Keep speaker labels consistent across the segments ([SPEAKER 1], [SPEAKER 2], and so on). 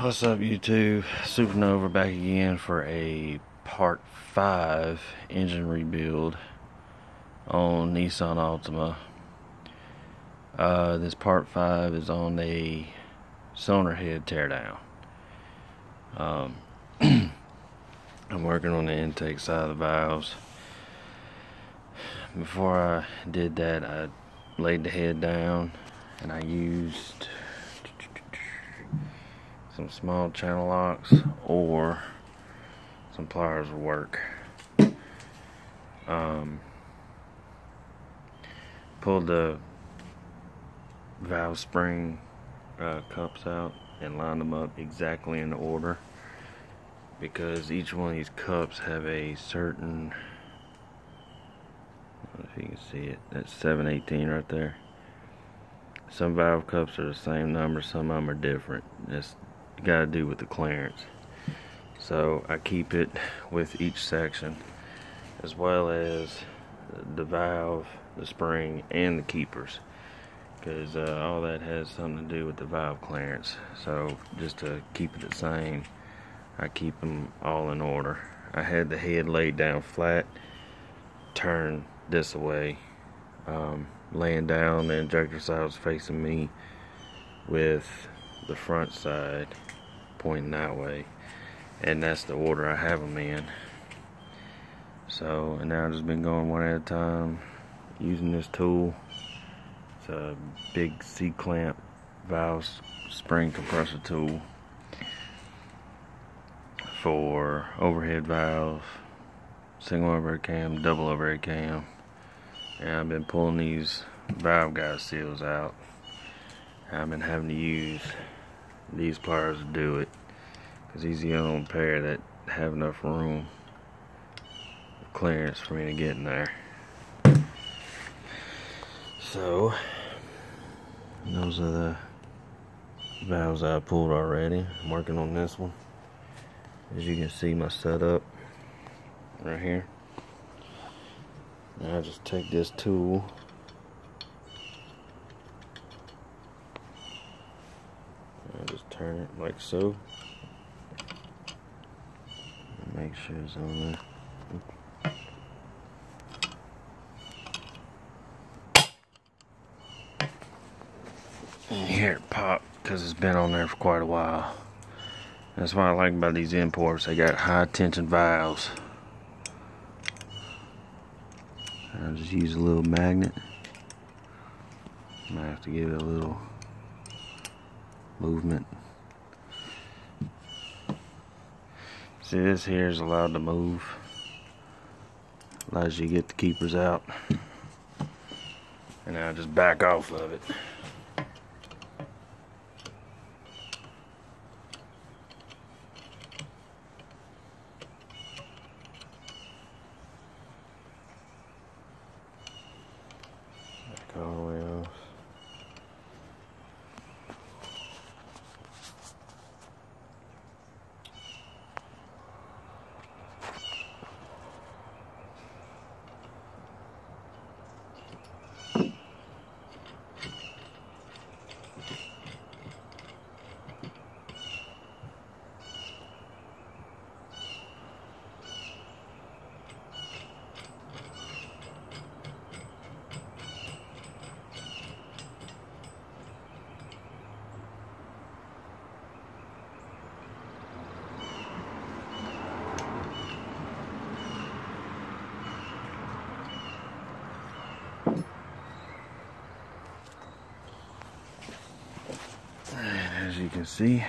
[SPEAKER 1] What's up, YouTube? Supernova back again for a part 5 engine rebuild on Nissan Altima. This part 5 is on a cylinder head teardown. I'm working on the intake side of the valves. Before I did that, I laid the head down and I used some small channel locks or some pliers will work. Pulled the valve spring cups out and lined them up exactly in order, because each one of these cups have a certain, I don't know if you can see it, that's 7/18 right there. Some valve cups are the same number, some of them are different. It's got to do with the clearance. So I keep it with each section, as well as the valve, the spring, and the keepers, because all that has something to do with the valve clearance. So just to keep it the same, I keep them all in order. I had the head laid down flat, turned this way, laying down. The injector side was facing me with the front side pointing that way, and that's the order I have them in. So, and now I've just been going one at a time using this tool. It's a big C-clamp valve spring compressor tool for overhead valve, single overhead cam, double overhead cam. And I've been pulling these valve guide seals out. I've been having to use these pliers to do it, because these are the only pair that have enough room, clearance for me to get in there. So those are the valves I pulled already. I'm working on this one. As you can see, my setup right here. Now I just take this tool, I just turn it like so, and make sure it's on there. And you hear it pop because it's been on there for quite a while. That's what I like about these imports. They got high tension valves. I'll just use a little magnet. Might have to give it a little movement. See, this here is allowed to move. Allows you to get the keepers out. And now just back off of it. Back all the way off. And as you can see,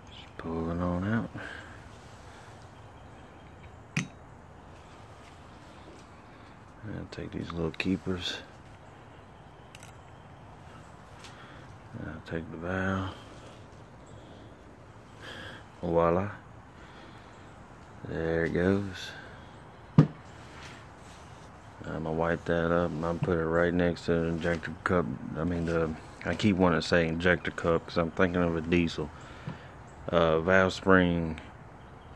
[SPEAKER 1] just pulling on out. I'll take these little keepers. I'll take the valve. Voila. There it goes. I'm gonna wipe that up and I'm gonna put it right next to the injector cup. I keep wanting to say injector cup because I'm thinking of a diesel. Valve spring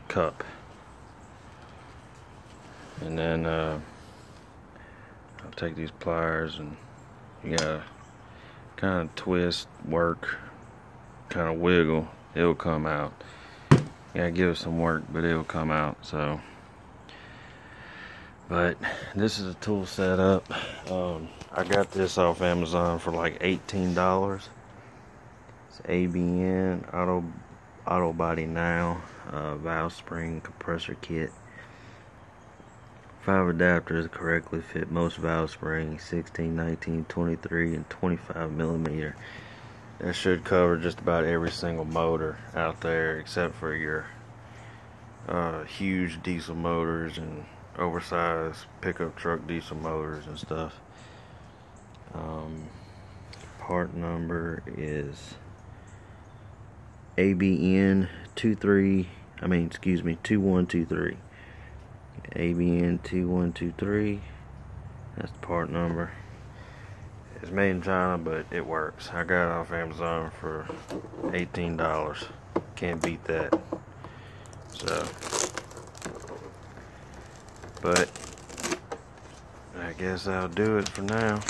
[SPEAKER 1] cup. And then I'll take these pliers and you gotta kind of twist, work kind of wiggle, it'll come out. Gotta give it some work, but it'll come out. So, but this is a tool setup. I got this off Amazon for like $18. It's ABN Auto Body Now valve spring compressor kit. 5 adapters correctly fit most valve springs, 16, 19, 23, and 25 millimeter. That should cover just about every single motor out there, except for your huge diesel motors and oversized pickup truck diesel motors and stuff. Part number is ABN 2123. ABN 2123. That's the part number. It's made in China, but it works. I got it off Amazon for $18. Can't beat that. So, but I guess that'll do it for now.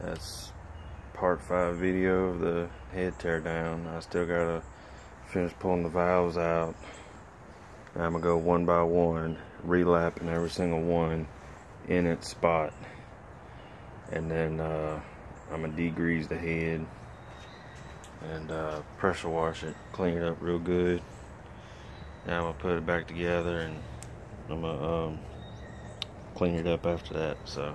[SPEAKER 1] That's part 5 video of the head teardown. I still gotta finish pulling the valves out. I'm gonna go one by one, relapping every single one in its spot, and then I'm gonna degrease the head and pressure wash it, clean it up real good. Now I'm gonna put it back together, and I'm gonna clean it up after that. So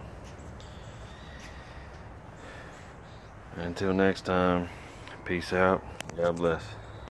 [SPEAKER 1] until next time, peace out, God bless.